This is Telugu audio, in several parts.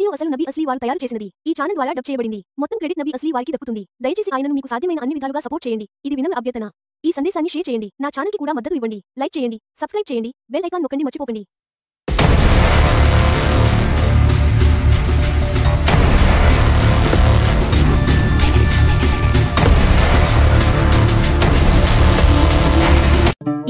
వీడియో అసలు నబీ అస్లీ వారు తయారు చేసినది. ఈ ఛానల్ ద్వారా డబ్ చేయబడింది. మొత్తం క్రెడిట్ నబీ అస్లీ వారికి దక్కుతుంది. దయచేసి ఆయనను మీకు సాధ్యమైన అన్ని విధాలుగా సపోర్ట్ చేయండి. ఇది వినమ్ర అభ్యర్థన. ఈ సందేశాన్ని షేర్ చేయండి. నా ఛానల్ కి కూడా మద్దతు ఇవ్వండి. లైక్ చేయండి, సబ్స్క్రైబ్ చేయండి, బెల్ ఐకాన్ నొక్కండి మర్చిపోకండి.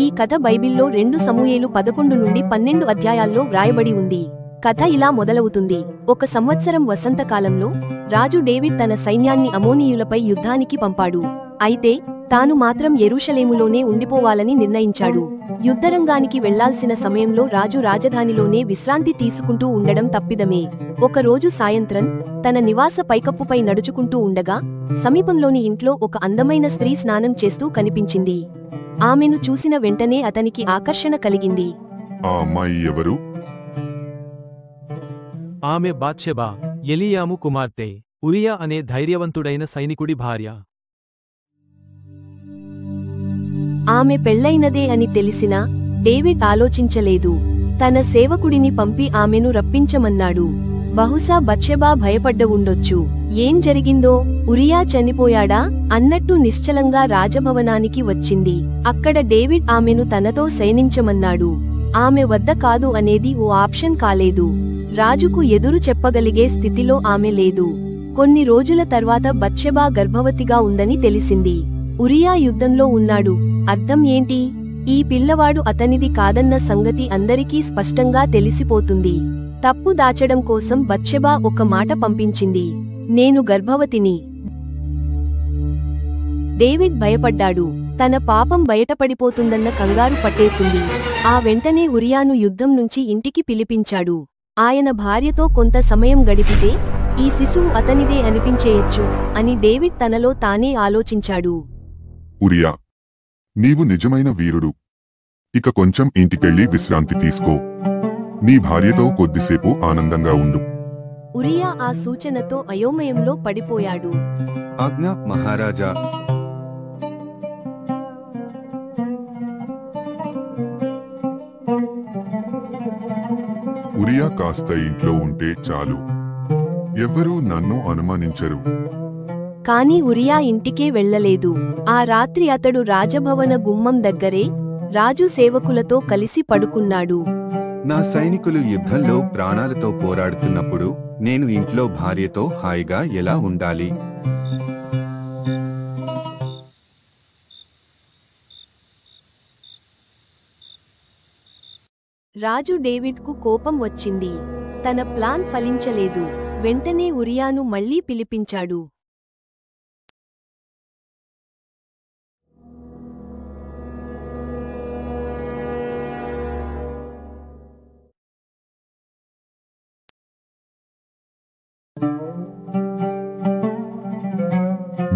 ఈ కథ బైబిల్లో 2 సమూయేలు 11 నుండి 12 అధ్యాయాల్లో వ్రాయబడి ఉంది. కథ ఇలా మొదలవుతుంది. ఒక సంవత్సరం వసంతకాలంలో రాజు డేవిడ్ తన సైన్యాన్ని అమోనీయులపై యుద్ధానికి పంపాడు. అయితే తాను మాత్రం యెరూషలేములోనే ఉండిపోవాలని నిర్ణయించాడు. యుద్ధరంగానికి వెళ్లాల్సిన సమయంలో రాజు రాజధానిలోనే విశ్రాంతి తీసుకుంటూ ఉండడం తప్పిదమే. ఒకరోజు సాయంత్రం తన నివాస పైకప్పుపై నడుచుకుంటూ ఉండగా సమీపంలోని ఇంట్లో ఒక అందమైన స్త్రీ స్నానం చేస్తూ కనిపించింది. ఆమెను చూసిన వెంటనే అతనికి ఆకర్షణ కలిగింది. ఆ అమ్మాయి ఎవరు? ఆమె బాత్షెబా, ఎలీయాము కుమార్తె, ఉరియా అనే ధైర్యవంతుడైన సైనికుడి భార్య. ఆమె పెళ్లైనదే అని తెలిసినా డేవిడ్ ఆలోచించలేదు. తన సేవకుడిని పంపి ఆమెను రప్పించమన్నాడు. బహుశా బత్షెబా భయపడ్డ ఉండొచ్చు. ఏం జరిగిందో, ఉరియా చనిపోయాడా అన్నట్టు నిశ్చలంగా రాజభవనానికి వచ్చింది. అక్కడ డేవిడ్ ఆమెను తనతో శయనించమన్నాడు. ఆమె వద్ద కాదు అనేది ఓ ఆప్షన్ కాలేదు. రాజుకు ఎదురు చెప్పగలిగే స్థితిలో ఆమె లేదు. కొన్ని రోజుల తర్వాత బత్షెబా గర్భవతిగా ఉందని తెలిసింది. ఉరియా యుద్ధంలో ఉన్నాడు. అర్థం ఏంటి? ఈ పిల్లవాడు అతనిది కాదన్న సంగతి అందరికీ స్పష్టంగా తెలిసిపోతుంది. తప్పు దాచడం కోసం బత్షెబా ఒక మాట పంపించింది, నేను గర్భవతిని. డేవిడ్ భయపడ్డాడు. తన పాపం బయటపడిపోతుందన్న కంగారు పట్టేసింది. ఆ వెంటనే ఉరియాను యుద్ధం నుంచి ఇంటికి పిలిపించాడు. ఆయన భార్యతో కొంత సమయం గడిపితే ఈ శిశువు అతనిదే అనిపించేయచ్చు అని డేవిడ్ తనలో తానే ఆలోచించాడు. ఉరియా, నీవు నిజమైన వీరుడు. ఇక కొంచెం ఇంటికెళ్ళి విశ్రాంతి తీసుకో. నీ భార్యతో కొద్దిసేపు ఆనందంగా ఉండు. ఉరియా ఆ సూచనతో అయోమయంలో పడిపోయాడు. ఆజ్ఞ మహారాజా. ఉరియా కాస్త ఇంట్లో ఉంటే చాలు. ఎవ్వరూ నన్ను అనుమానించరు. కాని ఉరియా ఇంటికే వెళ్లలేదు. ఆ రాత్రి అతడు రాజభవన గుమ్మం దగ్గరే రాజు సేవకులతో కలిసి పడుకున్నాడు. నా సైనికులు యుద్ధంలో ప్రాణాలతో పోరాడుతున్నప్పుడు నేను ఇంట్లో భార్యతో హాయిగా ఎలా ఉండాలి? రాజు డేవిడ్కు కోపం వచ్చింది. తన ప్లాన్ ఫలించలేదు. వెంటనే ఉరియాను మళ్లీ పిలిపించాడు.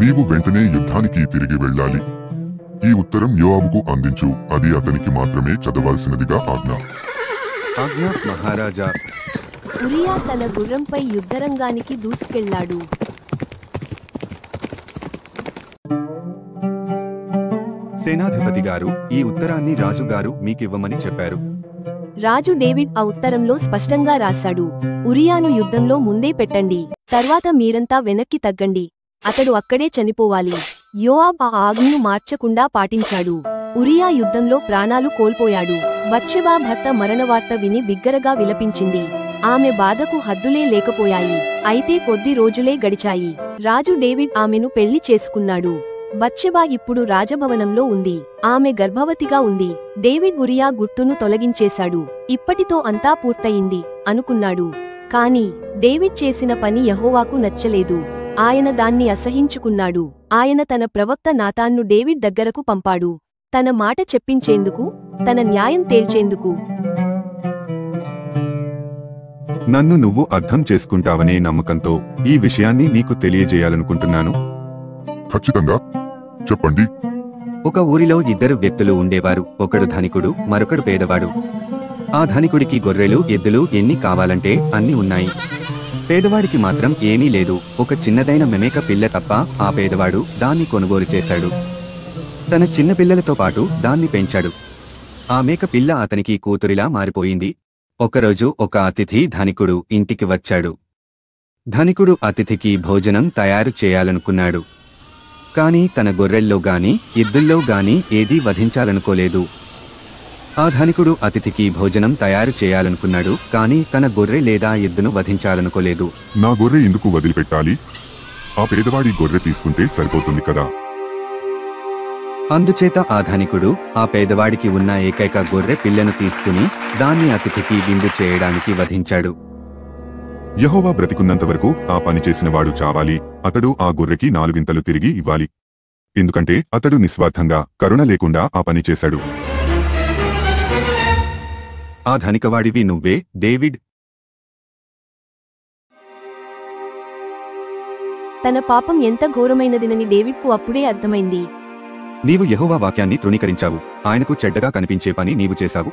నీవు వెంటనే యుద్ధానికి తిరిగి వెళ్ళాలి. ఈ ఉత్తరం యోవాబుకు అందించు. అది అతనికి మాత్రమే చదవాల్సినదిగా ఆజ్ఞ. ఆజ్ఞ మహారాజా. ఉరియా తన గుర్రంపై యుద్ధరంగానికి దూసుకెళ్లాడు. సేనాధిపతి గారు, ఈ ఉత్తరాన్ని రాజుగారు మీకివ్వమని చెప్పారు. రాజు డేవిడ్ ఆ ఉత్తరంలో స్పష్టంగా రాశాడు, ఉరియాను యుద్ధంలో ముందే పెట్టండి. తర్వాత మీరంతా వెనక్కి తగ్గండి. అతడు అక్కడే చనిపోవాలి. యోవాబ్ ఆ ఆజ్ఞను మార్చకుండా పాటించాడు. ఉరియా యుద్ధంలో ప్రాణాలు కోల్పోయాడు. బత్షెబా భర్త మరణవార్త విని బిగ్గరగా విలపించింది. ఆమె బాధకు హద్దులే లేకపోయాయి. అయితే కొద్ది రోజులే గడిచాయి. రాజు డేవిడ్ ఆమెను పెళ్లి చేసుకున్నాడు. బత్షెబా ఇప్పుడు రాజభవనంలో ఉంది. ఆమె గర్భవతిగా ఉంది. డేవిడ్ ఉరియా గుర్తును తొలగించేశాడు. ఇప్పటితో అంతా పూర్తయింది అనుకున్నాడు. కాని డేవిడ్ చేసిన పని యెహోవాకు నచ్చలేదు. ఆయన దాన్ని అసహించుకున్నాడు. ఆయన తన ప్రవక్త నాతాన్ను డేవిడ్ దగ్గరకు పంపాడు. తన మాట చెప్పించేందుకు, తన న్యాయం తేల్చేందుకు. నన్ను నువ్వు అర్థం చేసుకుంటావనే నమ్మకంతో ఈ విషయాన్ని నీకు తెలియజేయాలనుకుంటున్నాను. ఖచ్చితంగా చెప్పండి. ఒక ఊరిలో 2 వ్యక్తులు ఉండేవారు. ఒకడు ధనికుడు, మరొకడు పేదవాడు. ఆ ధనికుడికి గొర్రెలు, ఎద్దులు ఎన్ని కావాలంటే అన్ని ఉన్నాయి. పేదవాడికి మాత్రం ఏమీ లేదు. ఒక చిన్నదైన మెమేక పిల్ల తప్ప ఆ పేదవాడు దాన్ని కొనుగోలు చేశాడు. తన చిన్న పిల్లలతో పాటు దాన్ని పెంచాడు. ఆ మేక పిల్ల అతనికి కూతురిలా మారిపోయింది. ఒకరోజు ఒక అతిథి ధనికుడు ఇంటికి వచ్చాడు. ధనికుడు అతిథికి భోజనం తయారు చేయాలనుకున్నాడు. కాని తన గొర్రెల్లో గాని ఎద్దుల్లో గాని ఏదీ వధించాలనుకోలేదు. ఆ ధనికుడు అతిథికి భోజనం తయారు చేయాలనుకున్నాడు, కాని తన గొర్రె లేదా ఎద్దును వధించాలనుకోలేదు. నా గొర్రె ఎందుకు వదిలిపెట్టాలి? ఆ పేదవాడి గొర్రె తీసుకుంటే సరిపోతుంది కదా. అందుచేత ఆ ధనికుడు ఆ పేదవాడికి ఉన్న ఏకైక గొర్రె పిల్లను తీసుకుని దాన్ని అతిథికి విందు చేయడానికి వధించాడు. యెహోవా బ్రతికున్నంతవరకు ఆ పని చేసినవాడు చావాలి. అతడు ఆ గొర్రెకి 4 తిరిగి ఇవ్వాలి. ఎందుకంటే అతడు నిస్వార్థంగా, కరుణ లేకుండా ఆ పని చేశాడు. ఆ ధనికవాడివి నువ్వే, డేవిడ్. తన పాపం ఎంత ఘోరమైనదినని డేవిడ్కు అప్పుడే అర్థమైంది. నీవు యెహోవా వాక్యాన్ని తృణీకరించావు. ఆయనకు చెడ్డగా కనిపించే పని నీవు చేశావు.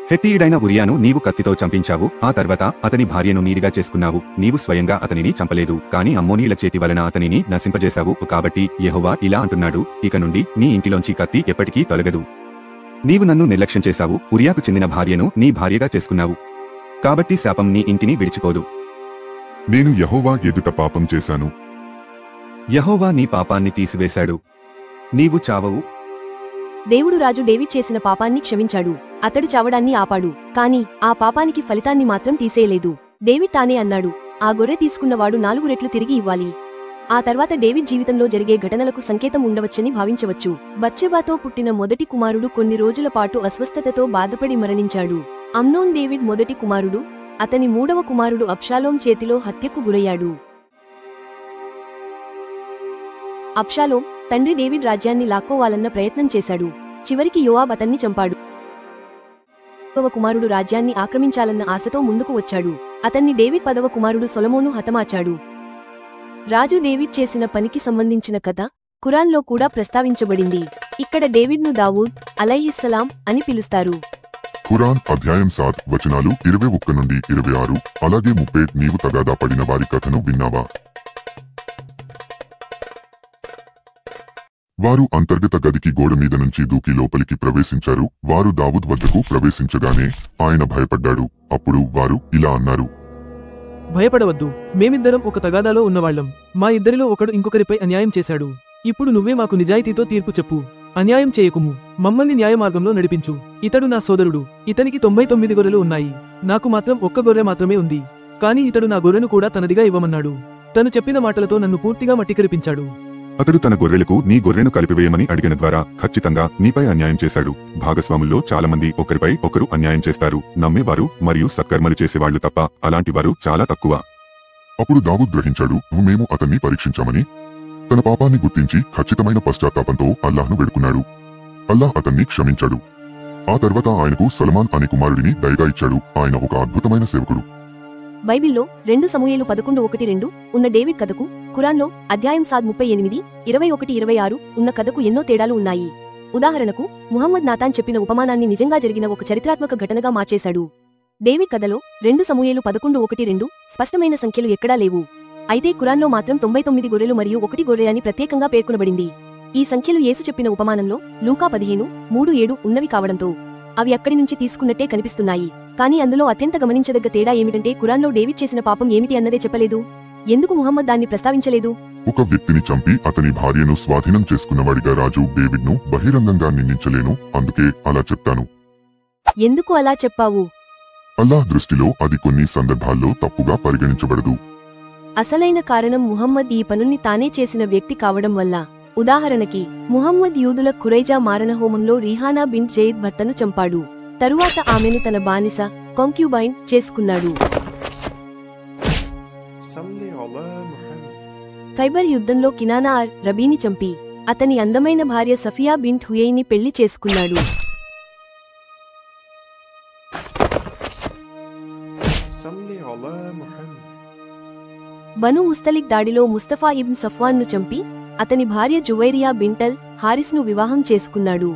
హెత్తీయుడైన ఉరియాను నీవు కత్తితో చంపించావు. ఆ తర్వాత అతని భార్యను నీదిగా చేసుకున్నావు. నీవు స్వయంగా అతనిని చంపలేదు, కాని అమ్మోనీల చేతి వలన అతనిని నశింపజేశావు. కాబట్టి యెహోవా ఇలా అంటున్నాడు, ఇక నుండి నీ ఇంటిలోంచి కత్తి ఎప్పటికీ తొలగదు. నీవు నన్ను నిర్లక్ష్యం చేశావు, ఉరియాకు చెందిన భార్యను నీ భార్యగా చేసుకున్నావు. కాబట్టి శాపం నీ ఇంటిని విడిచిపోదు. నేను యెహోవా ఎదుట పాపం చేశాను. యెహోవా నీ పాపాన్ని తీసివేశాడు. నీవు చావవు. దేవుడు రాజు డేవిడ్ చేసిన పాపాన్ని క్షమించాడు. అతడు చావడాన్ని ఆపాడు. కాని ఆ పాపానికి ఫలితాన్ని మాత్రం తీసేయలేదు. డేవిడ్ తానే అన్నాడు, ఆ గొర్రె తీసుకున్నవాడు 4 రెట్లు తిరిగి ఇవ్వాలి. ఆ తర్వాత డేవిడ్ జీవితంలో జరిగే ఘటనలకు సంకేతం ఉండవచ్చని భావించవచ్చు. బత్షెబాతో పుట్టిన మొదటి కుమారుడు కొన్ని రోజుల పాటు అస్వస్థతతో బాధపడి మరణించాడు. అమ్నోన్ డేవిడ్ మొదటి కుమారుడు. అతని 3వ కుమారుడు అబ్షాలోం చేతిలో హత్యకు గురయ్యాడు. అబ్షాలోం తండ్రి డేవిడ్ రాజ్యాన్ని లాక్కోవాలన్న ప్రయత్నం చేశాడు. చివరికి యోవాబ్ అతన్ని చంపాడు. 10వ కుమారుడు రాజ్యాన్ని ఆక్రమించాలన్న ఆశతో ముందుకు వచ్చాడు. అతన్ని డేవిడ్ 10వ కుమారుడు సొలొమోను హతమార్చాడు. రాజు డేవిడ్ చేసిన పనికి సంబంధించిన కథ ఖురాన్లో కూడా ప్రస్తావించబడింది. ఇక్కడ డేవిడ్ను దావూద్ అలైహిస్సలాం అని పిలుస్తారు. ఖురాన్ అధ్యాయం 7 వచనాలు 21 నుండి 26, అలాగే 30. నీవు తగాదా పడిన వారి కథను విన్నావా? వారు అంతర్గత గదికి గోడ మీద నుంచి దూకి లోపలికి ప్రవేశించారు. వారు దావూద్ వద్దకు ప్రవేశించగానే ఆయన భయపడ్డాడు. అప్పుడు వారు ఇలా అన్నారు, భయపడవద్దు, మేమిద్దరం ఒక తగాదాలో ఉన్నవాళ్లం. మా ఇద్దరిలో ఒకడు ఇంకొకరిపై అన్యాయం చేశాడు. ఇప్పుడు నువ్వే మాకు నిజాయితీతో తీర్పు చెప్పు. అన్యాయం చేయకుము, మమ్మల్ని న్యాయమార్గంలో నడిపించు. ఇతడు నా సోదరుడు. ఇతనికి 99 గొర్రెలు ఉన్నాయి. నాకు మాత్రం ఒక్క గొర్రె మాత్రమే ఉంది. కాని ఇతడు నా గొర్రెను కూడా తనదిగా ఇవ్వమన్నాడు. తను చెప్పిన మాటలతో నన్ను పూర్తిగా మట్టికరిపించాడు. అతడు తన గొర్రెలకు నీ గొర్రెను కలిపివేయమని అడిగిన ద్వారా ఖచ్చితంగా నీపై అన్యాయం చేశాడు. భాగస్వాముల్లో చాలామంది ఒకరిపై ఒకరు అన్యాయం చేస్తారు. నమ్మేవారు మరియు సత్కర్మలు చేసేవాళ్లు తప్ప అలాంటి వారు చాలా తక్కువ. అప్పుడు దావూద్ గ్రహించాడు, మేము అతన్ని పరీక్షించామని. తన పాపాన్ని గుర్తించి ఖచ్చితమైన పశ్చాత్తాపంతో అల్లాహ్ను వేడుకున్నాడు. అల్లాహ్ అతన్ని క్షమించాడు. ఆ తర్వాత ఆయనకు సొలొమోన్ అనే కుమారుడిని దయగా ఇచ్చాడు. ఆయన ఒక అద్భుతమైన సేవకుడు. బైబిల్లో 2 సమూయేలు 11:1-2 ఉన్న డేవిడ్ కథకు ఖురాన్లో అధ్యాయం 7 38, 21-26 ఉన్న కథకు ఎన్నో తేడాలు ఉన్నాయి. ఉదాహరణకు ముహమ్మద్ నాతాన్ చెప్పిన ఉపమానాన్ని నిజంగా జరిగిన ఒక చరిత్రాత్మక ఘటనగా మార్చేశాడు. డేవిడ్ కథలో 2 సమూయేలు 11:1-2 స్పష్టమైన సంఖ్యలు ఎక్కడా లేవు. అయితే ఖురాన్లో మాత్రం 99 గొర్రెలు మరియు 1 గొర్రె అని ప్రత్యేకంగా పేర్కొనబడింది. ఈ సంఖ్యలు యేసు చెప్పిన ఉపమానంలో లూకా 15:3-7 ఉన్నవి కావడంతో అవి అక్కడి నుంచి తీసుకున్నట్టే కనిపిస్తున్నాయి. కానీ అందులో అత్యంత గమనించదగ్గ తేడా ఏమిటంటే ఖురాన్లో డేవిడ్ చేసిన పాపం ఏమిటి అన్నదే చెప్పలేదు. ఎందుకు ముహమ్మద్ దాన్ని ప్రస్తావించలేదు? ఒక వ్యక్తిని చంపి అతని భార్యను స్వాధీనం చేసుకున్నవాడిగా రాజు డేవిడ్ను బహిరంగంగా నిందించలేను, అందుకే అలా చెప్తాను. ఎందుకు అలా చెప్పావు? అల్లాహ్ దృష్టిలో అది కొన్ని సందర్భాల్లో తప్పుగా పరిగణించబడదు. అసలైన కారణం ముహమ్మద్ ఈ పనుల్ని తానే చేసిన వ్యక్తి కావడం వల్ల. ఉదాహరణకి ముహమ్మద్ యూదుల ఖురైజా మారణహోమంలో రీహానా బిన్ జయిద్ భర్తను చంపాడు. తరువాత ఆమెను తన బానిస కాంక్యూబైన్ చేసుకున్నాడు. ఖైబర్ యుద్ధంలో కినానా అర్ రబీని చంపి అతని అందమైన భార్య సఫియా బిన్ హుయైని పెళ్లి చేసుకున్నాడు. బను ముస్తలిక్ దాడిలో ముస్తఫా ఇబ్న్ సఫ్వాన్ను చంపి అతని భార్య జువైరియా బింటల్ హారిస్ను వివాహం చేసుకున్నాడు.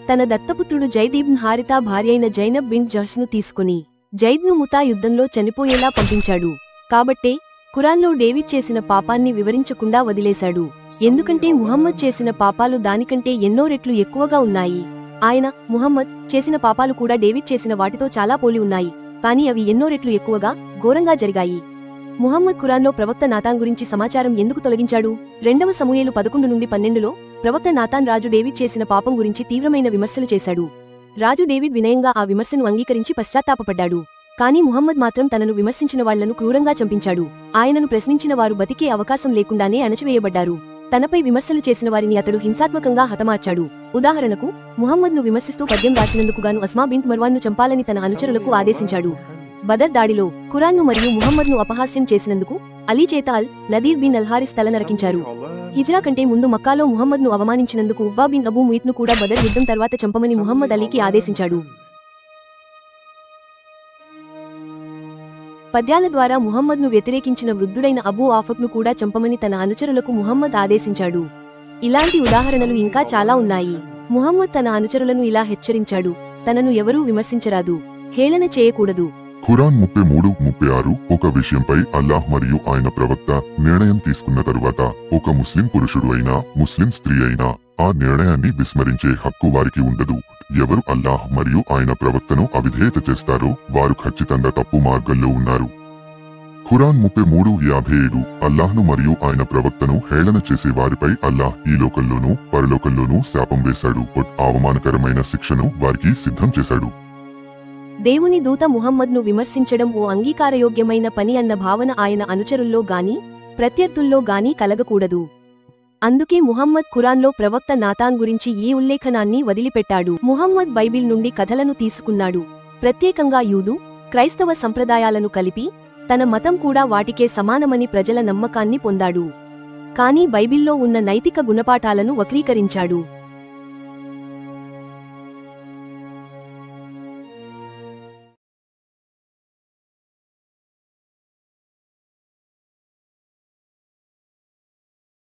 తన దత్తపుత్రుడు జైద్ ఇబ్న్ హారితా భార్యైన జైనబ్ బిన్ జహ్ష్ను తీసుకుని జైద్ను ముతా యుద్ధంలో చనిపోయేలా పంపించాడు. కాబట్టే ఖురాన్లో డేవిడ్ చేసిన పాపాన్ని వివరించకుండా వదిలేశాడు. ఎందుకంటే ముహమ్మద్ చేసిన పాపాలు దానికంటే ఎన్నో రెట్లు ఎక్కువగా ఉన్నాయి. ముహమ్మద్ చేసిన పాపాలు కూడా డేవిడ్ చేసిన వాటితో చాలా పోలి ఉన్నాయి, కానీ అవి ఎన్నో రెట్లు ఎక్కువగా ఘోరంగా జరిగాయి. ముహమ్మద్ ఖురాన్లో ప్రవక్త నాతాన్ గురించి సమాచారం ఎందుకు తొలగించాడు? 2వ సమూయేలు 11-12లో ప్రవక్త నాతాన్ రాజు డేవిడ్ చేసిన పాపం గురించి తీవ్రమైన విమర్శలు చేశాడు. రాజు డేవిడ్ వినయంగా ఆ విమర్శను అంగీకరించి పశ్చాత్తాపపడ్డాడు. కానీ ముహమ్మద్ మాత్రం తనను విమర్శించిన వాళ్లను క్రూరంగా చంపించాడు. ఆయనను ప్రశ్నించిన వారు బతికే అవకాశం లేకుండానే అణచివేయబడ్డారు. తనపై విమర్శలు చేసిన వారిని అతడు హింసాత్మకంగా హతమార్చాడు. ఉదాహరణకు, ముహమ్మద్ను విమర్శిస్తూ పద్యం రాసినందుకు గాను అస్మా బింట్ మర్వాన్ను చంపాలని తన అనుచరులకు ఆదేశించాడు. బదర్ దాడిలో ఖురాన్ను మరియు ముహమ్మద్ను అపహాస్యం చేసినందుకు అలీ చేత నదీర్ బిన్ అల్హారిస్ తల నరకించారు. హిజ్రా కంటే ముందు మక్కాలో ముహమ్మద్ను అవమానించినందుకు ఉబ్బా బిన్ అబూ ముయిత్ను కూడా బదర్ యుద్ధం తర్వాత చంపమని ముహమ్మద్ అలీకి ఆదేశించాడు. పద్యాల ద్వారా ముహమ్మద్ను వ్యతిరేకించిన వృద్ధుడైన అబూ ఆఫక్ను కూడా చంపమని తన అనుచరులకు ముహమ్మద్ ఆదేశించాడు. ఇలాంటి ఉదాహరణలు ఇంకా చాలా ఉన్నాయి. ముహమ్మద్ తన అనుచరులను ఇలా హెచ్చరించాడు: తనను ఎవరూ విమర్శించరాదు, హేళన చేయకూడదు. ఖురాన్ 33-36 ఒక విషయంపై అల్లాహ్ మరియు ఆయన ప్రవక్త నిర్ణయం తీసుకున్న తరువాత ఒక ముస్లిం పురుషుడు అయినా ముస్లిం స్త్రీ అయినా ఆ నిర్ణయాన్ని విస్మరించే హక్కు వారికి ఉండదు. ఎవరు అల్లాహ్ మరియు ఆయన ప్రవక్తను అవిధేయత చేస్తారో వారు ఖచ్చితంగా తప్పు మార్గంలో ఉన్నారు. ఖురాన్ 33:57 అల్లాహ్ను మరియు ఆయన ప్రవక్తను హేళన చేసే వారిపై అల్లాహ్ ఈ లోకంలోనూ పరలోకంలోనూ శాపం వేశాడు. అవమానకరమైన శిక్షను వారికి సిద్ధం చేశాడు. దేవుని దూత ముహమ్మద్ను విమర్శించడం ఓ అంగీకారయోగ్యమైన పని అన్న భావన ఆయన అనుచరుల్లో గాని ప్రత్యర్థుల్లో గాని కలగకూడదు. అందుకే ముహమ్మద్ ఖురాన్లో ప్రవక్త నాతాన్ గురించి ఈ ఉల్లేఖనాన్ని వదిలిపెట్టాడు. ముహమ్మద్ బైబిల్ నుండి కథలను తీసుకున్నాడు. ప్రత్యేకంగా యూదు, క్రైస్తవ సంప్రదాయాలను కలిపి తన మతం కూడా వాటికే సమానమని ప్రజల నమ్మకాన్ని పొందాడు. కానీ బైబిల్లో ఉన్న నైతిక గుణపాఠాలను వక్రీకరించాడు.